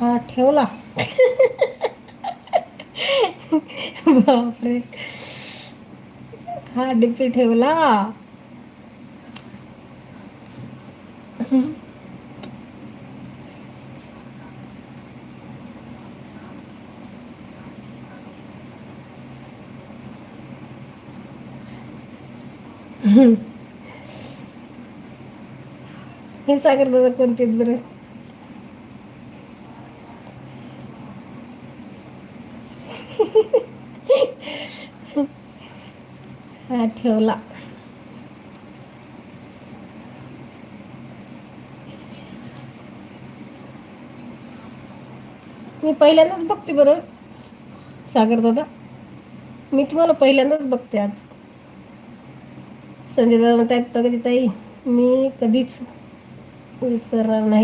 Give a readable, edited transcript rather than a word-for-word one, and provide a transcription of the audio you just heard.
हा ठेवला. बापरे. हा डीपी ठेवला. हे सागर दादा कोणते आहेत बरं? हा ठेवला. मी पहिल्यांदाच बघते बरं सागर दादा. मी तुम्हाला पहिल्यांदाच बघते आज. संजय दादा म्हणतात प्रगतीताई मी कधीच विसरणार नाही